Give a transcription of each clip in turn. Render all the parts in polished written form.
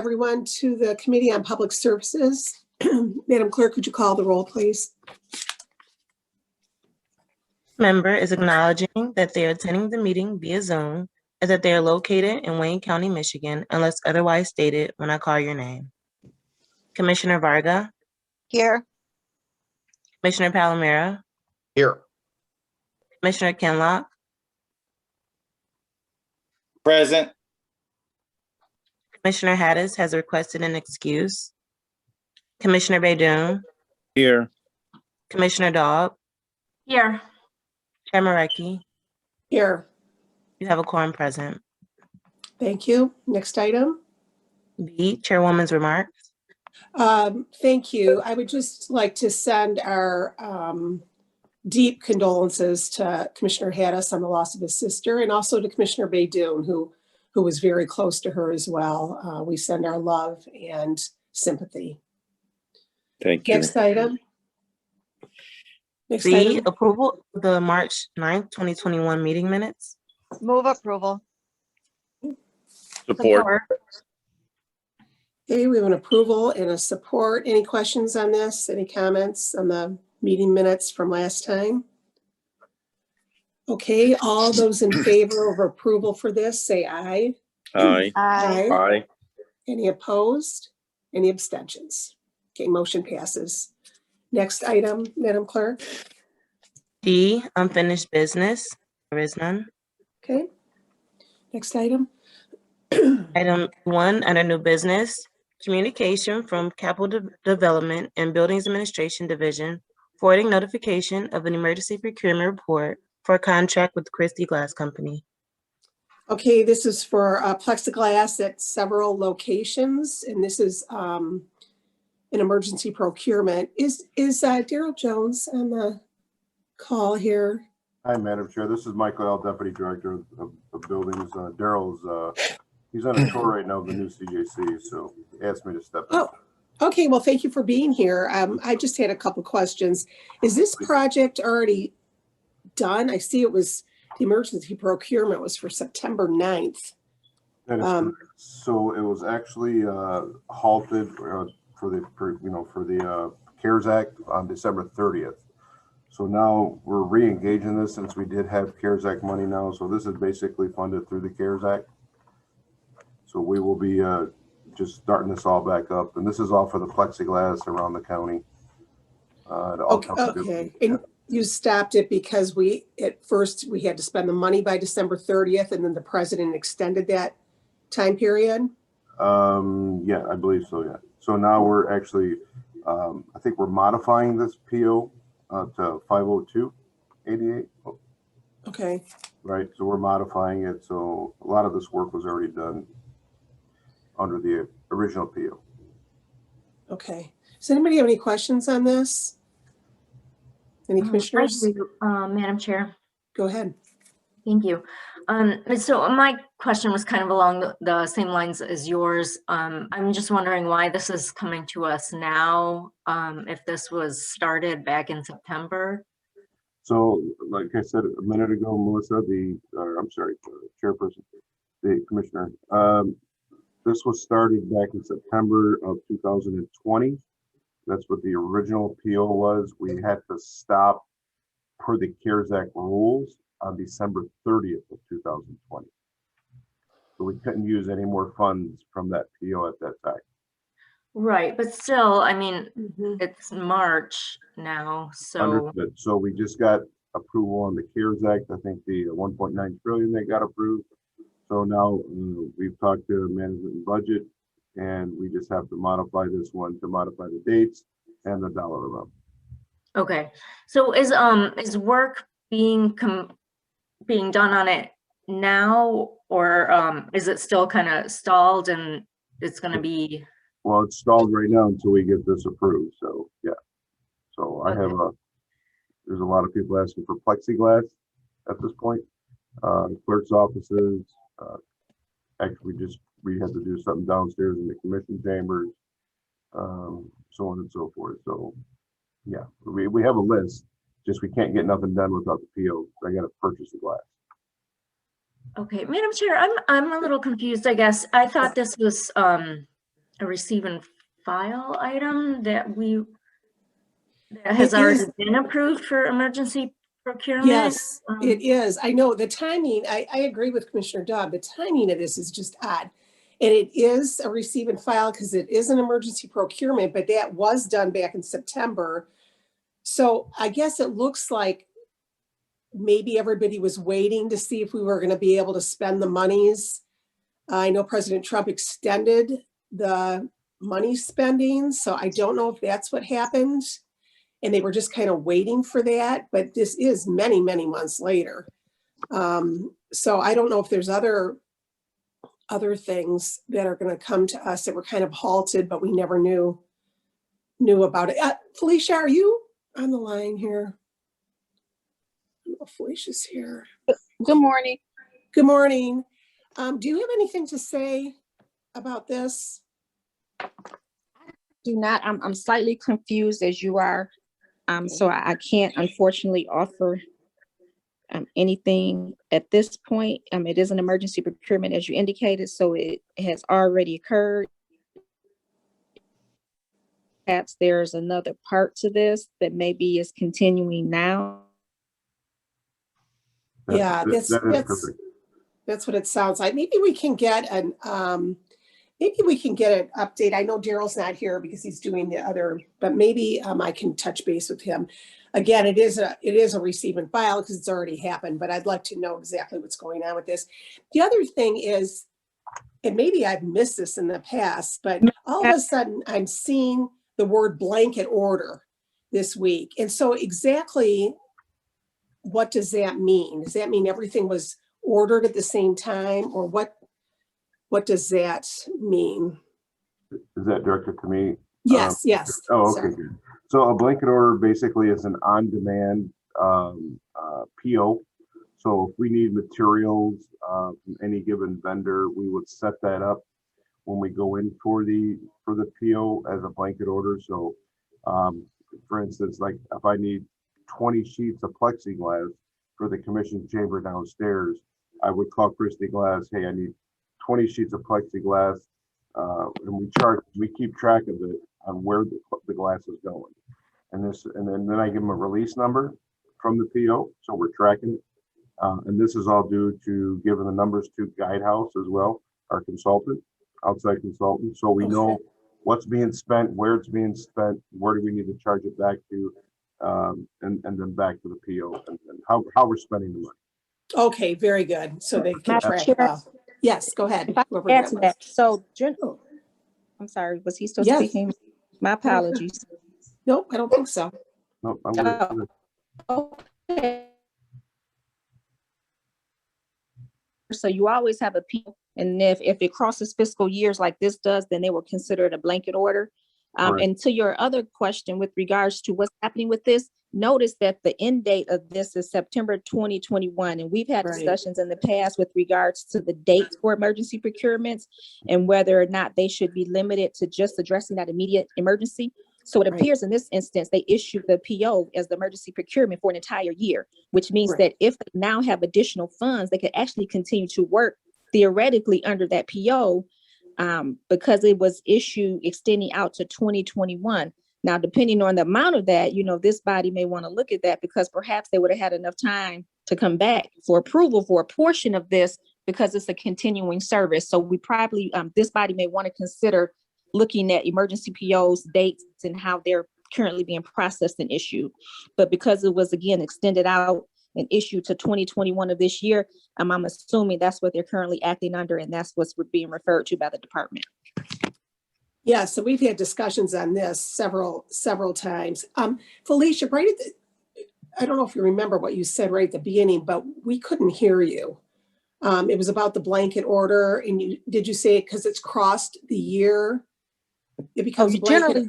Everyone to the Committee on Public Services. Madam Clerk, could you call the roll, please? Member is acknowledging that they are attending the meeting via Zoom and that they are located in Wayne County, Michigan, unless otherwise stated when I call your name. Commissioner Varga, Here. Commissioner Palomera, Here. Commissioner Kenlock, Present. Commissioner Hattis has requested an excuse. Commissioner Baydoun, Here. Commissioner Daub, Here. Chair Marecki, Here. you have a quorum present. Thank you. Next item. B, Chairwoman's remarks. Thank you. I would just like to send our deep condolences to Commissioner Hattis on the loss of his sister, and also to Commissioner Baydoun, who was very close to her as well. We send our love and sympathy. Thank you. Next item. Next C, item. approval of the March 9th, 2021 meeting minutes. Move approval. Support. Okay, we have an approval and a support. Any questions on this? Any comments on the meeting minutes from last time? Okay, all those in favor of approval for this, say aye. Aye. Aye. Aye. Any opposed? Any abstentions? Okay, motion passes. Next item, Madam Clerk. D, unfinished business. There is none. Okay. Next item. Item 1, under new business, communication from Capital Development and Buildings Administration Division, forwarding notification of an emergency procurement report for a contract with Christie Glass Company. Okay, this is for plexiglass at several locations, and this is an emergency procurement. Is Daryl Jones on the call here? Hi, Madam Chair. This is Michael L., Deputy Director of Buildings. Daryl's, he's on a tour right now of the new CJC, so he asked me to step in. Oh, okay. Well, thank you for being here. I just had a couple questions. Is this project already done? I see it was, the emergency procurement was for September 9th. That is correct. So it was actually halted for the CARES Act on December 30th. So now we're re-engaging this since we did have CARES Act money now. So this is basically funded through the CARES Act. So we will be just starting this all back up. And this is all for the plexiglass around the county. Okay. And you stopped it because at first we had to spend the money by December 30th, and then the president extended that time period? Yeah, I believe so, yeah. So now we're actually, I think we're modifying this PO to 50288. Okay. Right, so we're modifying it. So a lot of this work was already done under the original PO. Okay. Does anybody have any questions on this? Any commissioners? I do, Madam Chair. Go ahead. Thank you. So my question was kind of along the same lines as yours. I'm just wondering why this is coming to us now, if this was started back in September. So like I said a minute ago, Melissa, chairperson, the commissioner, this was started back in September of 2020. That's what the original PO was. We had to stop per the CARES Act rules on December 30th of 2020. So we couldn't use any more funds from that PO at that time. Right, but still, I mean, it's March now, so. Understood. So we just got approval on the CARES Act. I think the 1.9 trillion that got approved. So now we've talked to management and budget, and we just have to modify this one to modify the dates and the dollar amount. Okay, so is work being done on it now, or is it still kind of stalled and it's going to be? Well, it's stalled right now until we get this approved. So yeah. So I have there's a lot of people asking for plexiglass at this point. Clerk's offices. Actually, we had to do something downstairs in the commission chambers, so on and so forth. So yeah, we have a list. Just we can't get nothing done without the PO. I got to purchase the glass. Okay, Madam Chair, I'm a little confused, I guess. I thought this was a receive and file item that has It already is- been approved for emergency procurement? Yes, it is. I know the timing, I agree with Commissioner Dodd. The timing of this is just odd. And it is a receive and file because it is an emergency procurement, but that was done back in September. So I guess it looks like maybe everybody was waiting to see if we were going to be able to spend the monies. I know President Trump extended the money spending, so I don't know if that's what happened. And they were just kind of waiting for that, but this is many, many months later. So I don't know if there's other things that are going to come to us that were kind of halted, but we never knew about it. Felicia, are you on the line here? I don't know if Felicia's here. Good morning. Good morning. Do you have anything to say about this? Do not, I'm slightly confused as you are. So I can't unfortunately offer anything at this point. It is an emergency procurement as you indicated, so it has already occurred. Perhaps there's another part to this that maybe is continuing now. Yeah, That is correct. that's what it sounds like. Maybe we can get an update. I know Daryl's not here because he's doing the other, but maybe I can touch base with him. Again, it is a receive and file because it's already happened, but I'd like to know exactly what's going on with this. The other thing is, and maybe I've missed this in the past, but all of a sudden I'm seeing the word blanket order this week. And so exactly what does that mean? Does that mean everything was ordered at the same time, or what does that mean? Is that directed to me? Yes, yes. Oh, okay, Sorry. good. So a blanket order basically is an on-demand PO. So if we need materials from any given vendor, we would set that up when we go in for the PO as a blanket order. So for instance, like if I need 20 sheets of plexiglass for the commission chamber downstairs, I would call Christie Glass, hey, I need 20 sheets of plexiglass, and we keep track of it on where the glass is going. And then I give them a release number from the PO, so we're tracking it. And this is all due to giving the numbers to Guidehouse as well, our consultant, outside consultant, so we know what's being spent, where it's being spent, where do we need to charge it back to, and then back to the PO, and how we're spending the money. Okay, very good. So they can Madam track. Chair, Yes, go ahead. if I Whoever could add that to was. that, so I'm sorry, was he still Yes. speaking? My apologies. Nope, I don't think so. No, I'm good. Okay. So you always have a PO, and if it crosses fiscal years like this does, then they will consider it a blanket order. Correct. And to your other question with regards to what's happening with this, notice that the end date of this is September 2021. And we've had Right. discussions in the past with regards to the dates for emergency procurements and whether or not they should be limited to just addressing that immediate emergency. So it Right. appears in this instance, they issued the PO as the emergency procurement for an entire year, which means Right. that if they now have additional funds, they could actually continue to work theoretically under that PO because it was issued extending out to 2021. Now, depending on the amount of that, this body may want to look at that because perhaps they would have had enough time to come back for approval for a portion of this because it's a continuing service. So we probably, this body may want to consider looking at emergency POs, dates, and how they're currently being processed and issued. But because it was, again, extended out and issued to 2021 of this year, I'm assuming that's what they're currently acting under, and that's what's being referred to by the department. Yeah, so we've had discussions on this several times. Felicia, I don't know if you remember what you said right at the beginning, but we couldn't hear you. It was about the blanket order, and did you say because it's crossed the year, it becomes a blanket? Generally,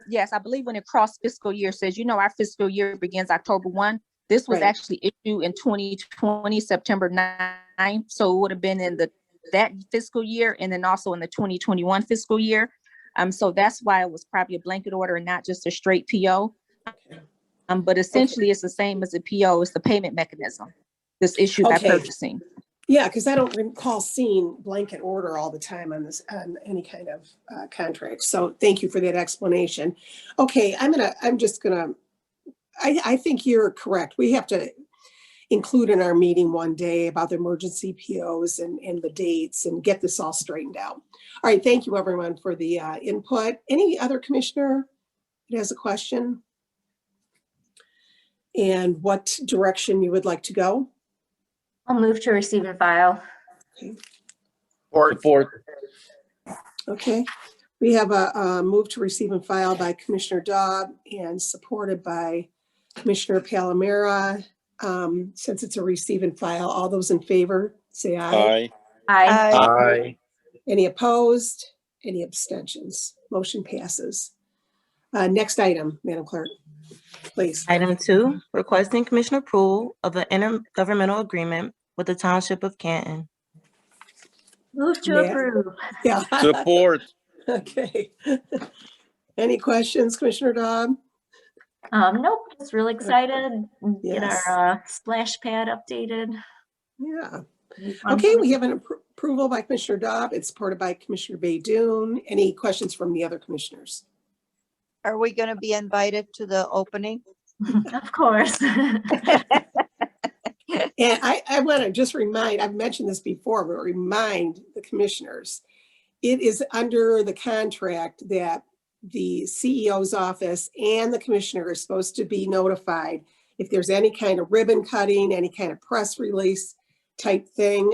yes, I believe when it crossed fiscal year says, our fiscal year begins October 1. This was Right. actually issued in 2020, September 9th. So it would have been in that fiscal year and then also in the 2021 fiscal year. So that's why it was probably a blanket order and not just a straight PO. But essentially it's the same as a PO. It's the payment mechanism that's issued by Okay. purchasing. Yeah, because I don't recall seeing blanket order all the time on this, on any kind of contract. So thank you for that explanation. Okay, I think you're correct. We have to include in our meeting one day about the emergency POs and the dates and get this all straightened out. All right, thank you everyone for the input. Any other commissioner that has a question? And what direction you would like to go? I'll move to receive and file. Support. Okay, we have a move to receive and file by Commissioner Dobb and supported by Commissioner Palomera. Since it's a receive and file, all those in favor, say aye. Aye. Aye. Any opposed? Any abstentions? Motion passes. Next item, Madam Clerk, please. Item 2, requesting commissioner approval of an intergovernmental agreement with the Township of Canton. Move to Yeah. approve. Yeah. Support. Okay. Any questions, Commissioner Dobb? Nope, just really excited. Get Yes. our splash pad updated. Yeah. Fun Okay, for we the- have an approval by Commissioner Dobb. It's supported by Commissioner Baydoun. Any questions from the other commissioners? Are we going to be invited to the opening? Of course. And I want to just remind, I've mentioned this before, but remind the commissioners, it is under the contract that the CEO's office and the commissioner are supposed to be notified if there's any kind of ribbon cutting, any kind of press release type thing.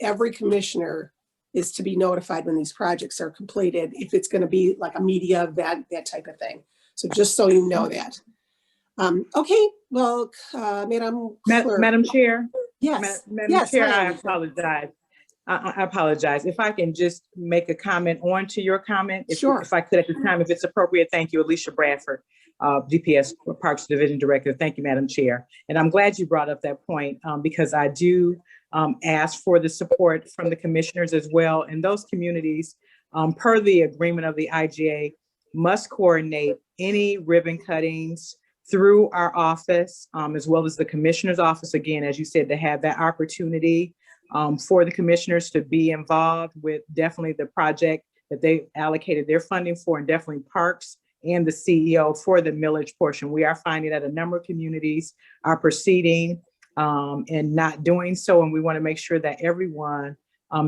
Every commissioner is to be notified when these projects are completed, if it's going to be like a media event, that type of thing. So just so you know that. Okay, well, Madam Clerk. Madam Chair? Yes. Madam Yes, Chair, hi, I Anita. apologize. I apologize. If I can just make a comment on to your comment. Sure. If I could at the time, if it's appropriate. Thank you, Alicia Bradford, DPS Parks Division Director. Thank you, Madam Chair. And I'm glad you brought up that point because I do ask for the support from the commissioners as well. And those communities, per the agreement of the IGA, must coordinate any ribbon cuttings through our office, as well as the commissioner's office, again, as you said, to have that opportunity for the commissioners to be involved with definitely the project that they allocated their funding for, and definitely parks and the CEO for the millage portion. We are finding that a number of communities are proceeding and not doing so, and we want to make sure that everyone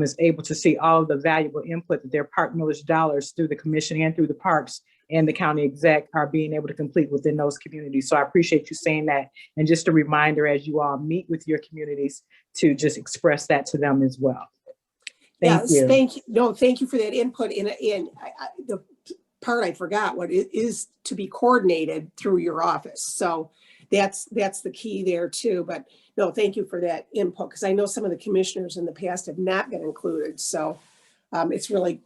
is able to see all of the valuable input that their park millage dollars through the commission and through the parks and the county exec are being able to complete within those communities. So I appreciate you saying that. And just a reminder, as you all meet with your communities, to just express that to them as well. Thank Yes, you. thank you. No, thank you for that input. And the part I forgot, what it is to be coordinated through your office. So that's the key there too. But no, thank you for that input, because I know some of the commissioners in the past have not been included. So it's really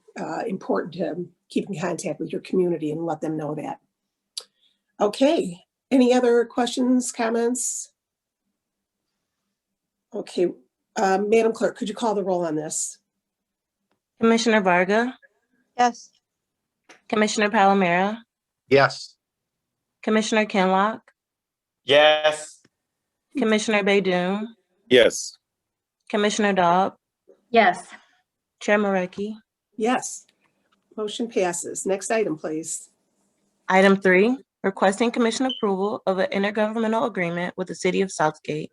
important to keep in contact with your community and let them know that. Okay, any other questions, comments? Okay, Madam Clerk, could you call the roll on this? Commissioner Varga, Yes. Commissioner Palomera, Yes. Commissioner Kinlock, Yes. Commissioner Baydoun, Yes. Commissioner Dobb, Yes. Chair Marecki. Yes, motion passes. Next item, please. Item 3, requesting commission approval of an intergovernmental agreement with the City of Southgate.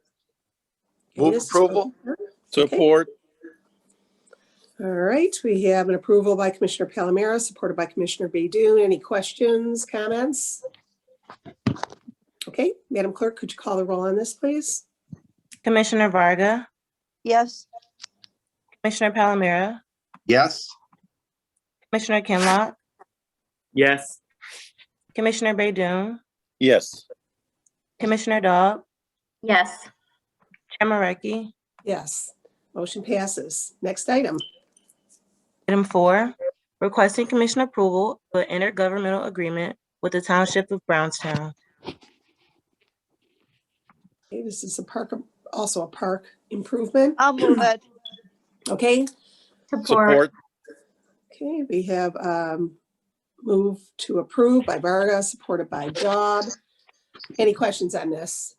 Move This is- approval. Support. All right, we have an approval by Commissioner Palomera, supported by Commissioner Baydoun. Any questions, comments? Okay, Madam Clerk, could you call the roll on this, please? Commissioner Varga, Yes. Commissioner Palomera, Yes. Commissioner Kinlock, Yes. Commissioner Baydoun, Yes. Commissioner Dobb, Yes. Chair Marecki. Yes, motion passes. Next item. Item 4, requesting commission approval of an intergovernmental agreement with the Township of Brownstown. Okay, this is a park, also a park improvement. I'll move it. Okay, Support. okay, we have move to approve by Varga, supported by Dobb. Any questions on this?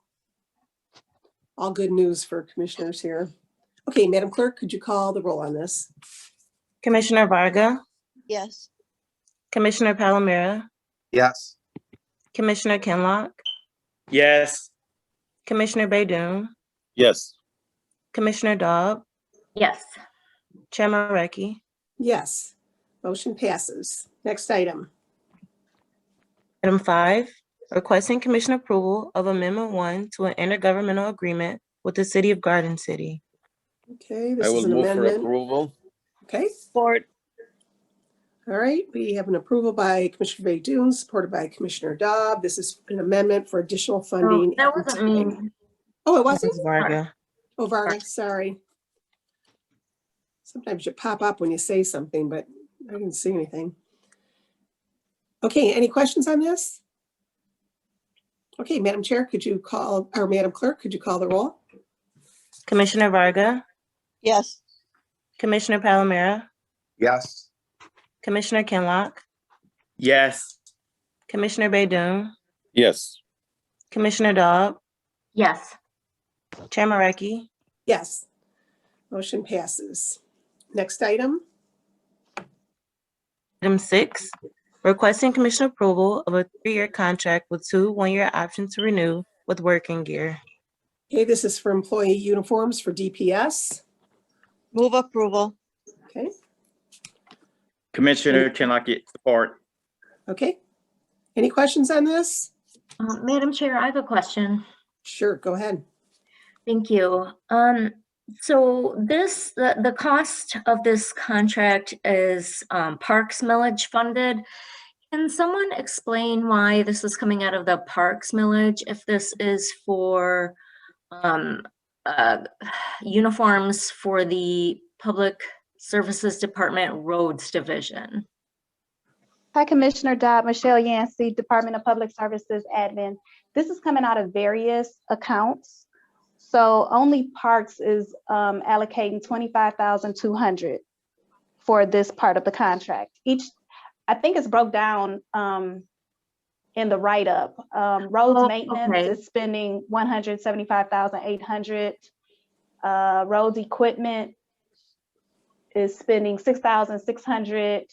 All good news for commissioners here. Okay, Madam Clerk, could you call the roll on this? Commissioner Varga, Yes. Commissioner Palomera, Yes. Commissioner Kinlock, Yes. Commissioner Baydoun, Yes. Commissioner Dobb, Yes. Chair Mareki. Yes, motion passes. Next item. Item 5, requesting commission approval of Amendment 1 to an intergovernmental agreement with the City of Garden City. Okay, I this is will an move for amendment. approval. Okay, Support. all right. We have an approval by Commissioner Baydoun, supported by Commissioner Dobb. This is an amendment for additional Oh, funding. that and wasn't me. Oh, it wasn't? Ms. Varga. Oh, Varga, sorry. Sometimes you pop up when you say something, but I didn't see anything. Okay, any questions on this? Okay, Madam Chair, could you call, or Madam Clerk, could you call the roll? Commissioner Varga, Yes. Commissioner Palomera, Yes. Commissioner Kinlock, Yes. Commissioner Baydoun, Yes. Commissioner Dobb, Yes. Chair Mareki. Yes. Motion passes. Next item. Item 6, requesting commission approval of a 3-year contract with 2 one-year options to renew with Working Gear. Okay, this is for employee uniforms for DPS. Move approval. Okay, Commissioner Chinlocki, support. okay. Any questions on this? Madam Chair, I have a question. Sure, go ahead. Thank you. So the cost of this contract is Parks millage funded. Can someone explain why this is coming out of the Parks millage if this is for uniforms for the Public Services Department Roads Division? Hi, Commissioner Dodd, Michelle Yancey, Department of Public Services Admin. This is coming out of various accounts. So only Parks is allocating $25,200 for this part of the contract. I think it's broke down in the write-up. Roads maintenance okay. is spending $175,800. Roads equipment is spending $6,600.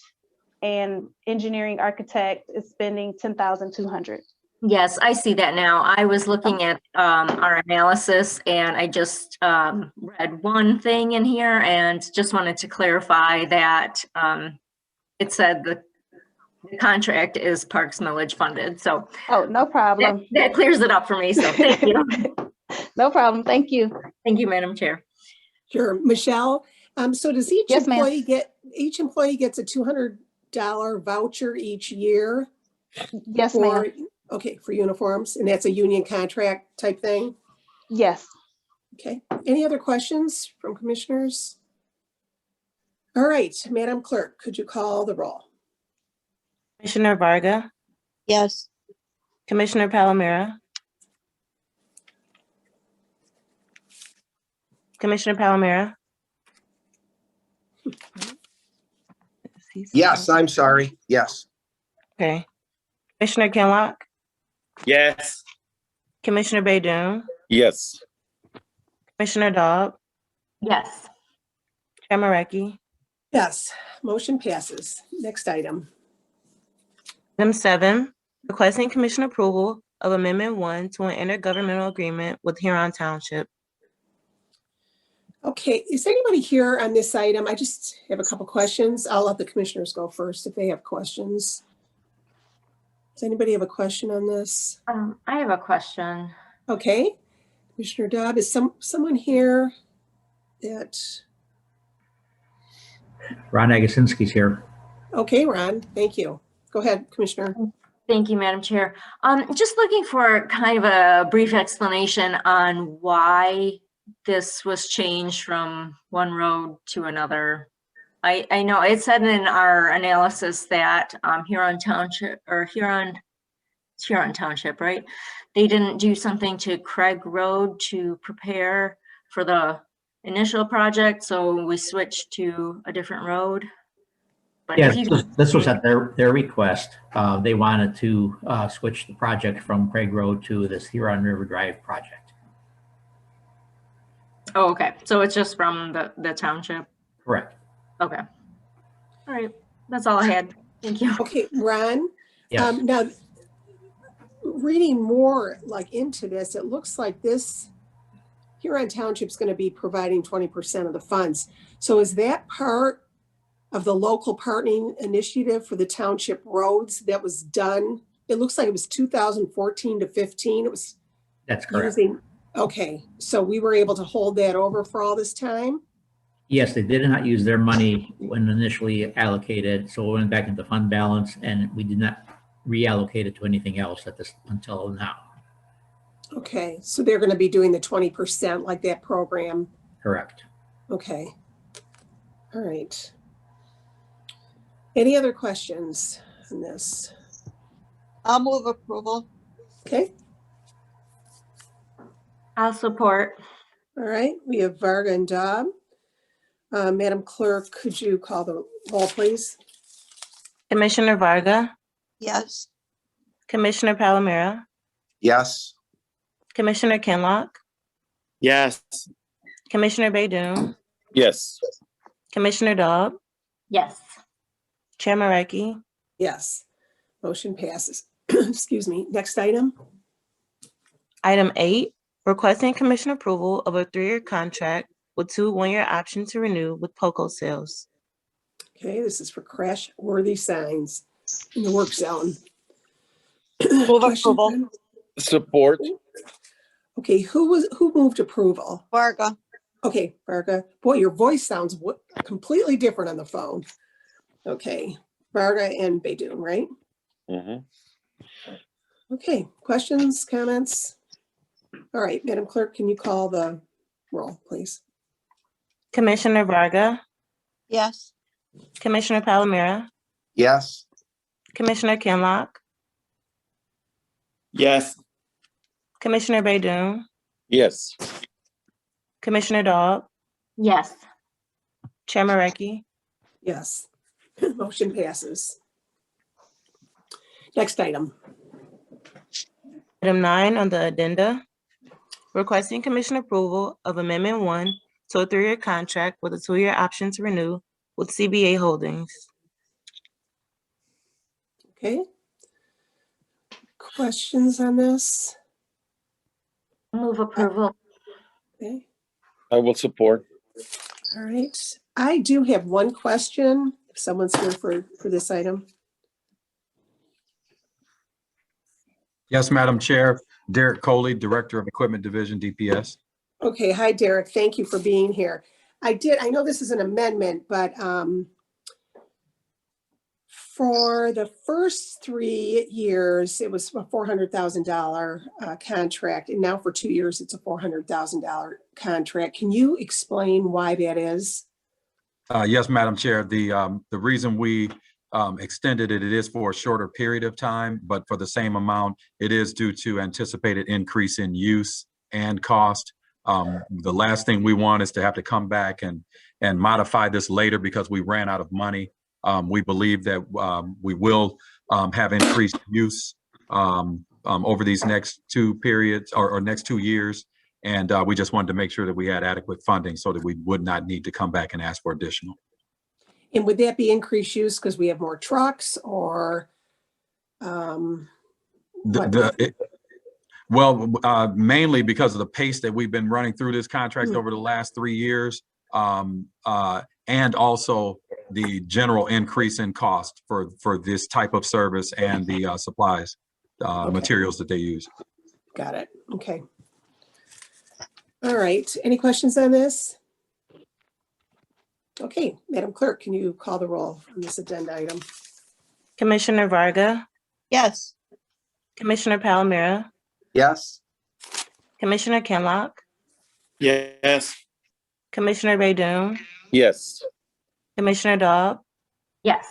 And engineering architect is spending $10,200. Yes, I see that now. I was looking at our analysis and I just read one thing in here and just wanted to clarify that it said the contract is Parks millage funded. So Oh, no problem. that clears it up for me. So thank you. No problem. Thank you. Thank you, Madam Chair. Sure, Michelle. So does each Yes, ma'am. employee gets a $200 voucher each year? Yes, ma'am. Okay, for uniforms, and that's a union contract type thing? Yes. Okay, any other questions from commissioners? All right, Madam Clerk, could you call the roll? Commissioner Varga, Yes. Commissioner Palomera, Commissioner Palomera. Yes, I'm sorry. Yes. Okay. Commissioner Kinlock, Yes. Commissioner Baydoun, Yes. Commissioner Dobb, Yes. Chair Mareki. Yes, motion passes. Next item. Item 7, requesting commission approval of Amendment 1 to an intergovernmental agreement with Huron Township. Okay, is anybody here on this item? I just have a couple questions. I'll let the commissioners go first if they have questions. Does anybody have a question on this? I have a question. Okay, Commissioner Dobb, is someone here that, Ron Agasinski's here. okay, Ron, thank you. Go ahead, Commissioner. Thank you, Madam Chair. Just looking for kind of a brief explanation on why this was changed from one road to another. I know it said in our analysis that Huron Township, right? They didn't do something to Craig Road to prepare for the initial project, so we switched to a different road. But Yeah, if you this was at their request. They wanted to switch the project from Craig Road to this Huron River Drive project. Oh, okay. So it's just from the township? Correct. Okay. All right. That's all I had. Thank you. Okay, Ron? Yes. Now, reading more like into this, it looks like this Huron Township's going to be providing 20% of the funds. So is that part of the local partnering initiative for the township roads that was done? It looks like it was 2014 to 15. It was That's correct. using, okay, so we were able to hold that over for all this time? Yes, they did not use their money when initially allocated, so it went back into fund balance, and we did not reallocate it to anything else at this until now. Okay, so they're going to be doing the 20% like that program. Correct. Okay. All right. Any other questions on this? I'll move approval. Okay, I'll support. all right. We have Varga and Dobb. Madam Clerk, could you call the roll, please? Commissioner Varga, Yes. Commissioner Palomero, Yes. Commissioner Kinlock, Yes. Commissioner Baydoun, Yes. Commissioner Dobb, Yes. Chair Mareki. Yes. Motion passes. Excuse me. Next item. Item 8, requesting commission approval of a 3-year contract with 2 one-year options to renew with POCO sales. Okay, this is for crash-worthy signs in the work zone. Move Questions approval. on- Support. Okay, who moved approval? Varga. Okay, Varga. Boy, your voice sounds completely different on the phone. Okay, Varga and Baydoun, right? Mhm. Okay, questions, comments? All right, Madam Clerk, can you call the roll, please? Commissioner Varga, Yes. Commissioner Palomero, Yes. Commissioner Kinlock, Yes. Commissioner Baydoun, Yes. Commissioner Dobb, Yes. Chair Mareki. Yes. Motion passes. Next item. Item 9 on the addenda, requesting commission approval of Amendment 1 to a 3-year contract with a 2-year option to renew with CBA Holdings. Okay. Questions on this? Move approval. Okay, I will support. all right. I do have one question, if someone's here for this item. Yes, Madam Chair. Derek Coley, Director of Equipment Division, DPS. Okay, hi Derek, thank you for being here. I know this is an amendment, but for the first 3 years, it was a $400,000 contract, and now for 2 years, it's a $400,000 contract. Can you explain why that is? Yes, Madam Chair. The reason we extended it is for a shorter period of time, but for the same amount, it is due to anticipated increase in use and cost. The last thing we want is to have to come back and modify this later because we ran out of money. We believe that we will have increased use over these next 2 periods or next 2 years. And we just wanted to make sure that we had adequate funding so that we would not need to come back and ask for additional. And would that be increased use because we have more trucks or? Mainly because of the pace that we've been running through this contract over the last 3 years. And also the general increase in cost for this type of service and the supplies, materials that they use. Got it. Okay. All right. Any questions on this? Okay, Madam Clerk, can you call the roll on this agenda item? Commissioner Varga, Yes. Commissioner Palomero, Yes. Commissioner Kinlock, Yes. Commissioner Baydoun, Yes. Commissioner Dobb, Yes.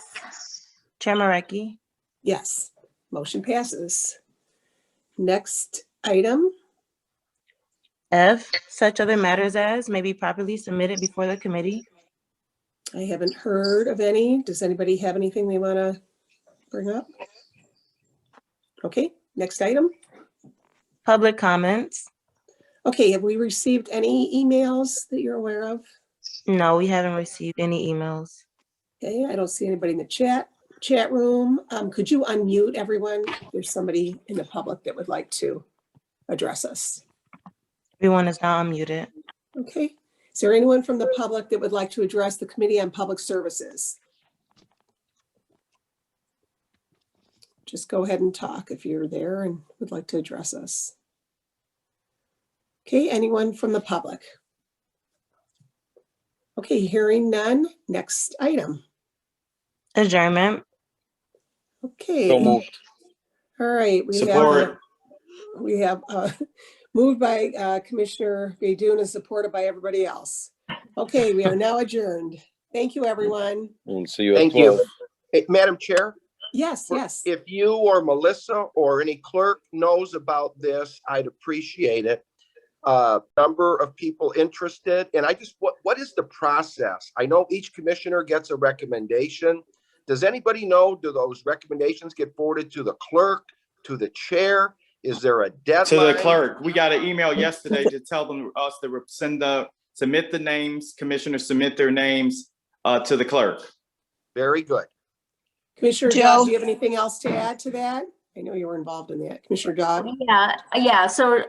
Chair Mareki. Yes, motion passes. Next item. F, such other matters as may be properly submitted before the committee. I haven't heard of any. Does anybody have anything they want to bring up? Okay, next item. Public comments. Okay, have we received any emails that you're aware of? No, we haven't received any emails. Okay, I don't see anybody in the chat room. Could you unmute everyone? There's somebody in the public that would like to address us. Everyone is now unmuted. Okay, is there anyone from the public that would like to address the Committee on Public Services? Just go ahead and talk if you're there and would like to address us. Okay, anyone from the public? Okay, hearing none. Next item. Adjournment. Okay. So moved. All right. Support. We have moved by Commissioner Baydoun and supported by everybody else. Okay, we are now adjourned. Thank you, everyone. We'll see you at Thank 12. you. Hey, Madam Chair, Yes, yes. if you or Melissa or any clerk knows about this, I'd appreciate it. Number of people interested, and what is the process? I know each commissioner gets a recommendation. Does anybody know, do those recommendations get forwarded to the clerk, to the chair? Is there a deadline? To the clerk. We got an email yesterday to tell them us to submit the names, commissioners submit their names to the clerk. Very good. Commissioner Joe? Dodd, do you have anything else to add to that? I know you were involved in that. Commissioner Dodd? Yeah. So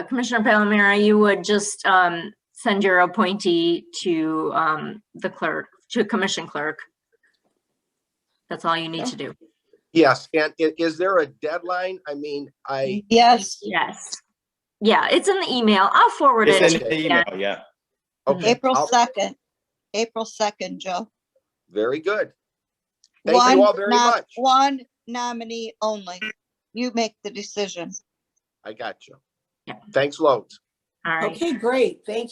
Commissioner Palomera, you would just send your appointee to the clerk, to commission clerk. That's all you need to do. Yes, and is there a deadline? I mean, Yes, Yes. Yeah, it's in the email. I'll forward It's it. in the email, yeah. okay. April I'll- 2nd. April 2nd, Joe. Very good. Thank you all very much. One nominee only. You make the decision. I got you. Yeah. Thanks loads. All right. Okay, great. Thank you.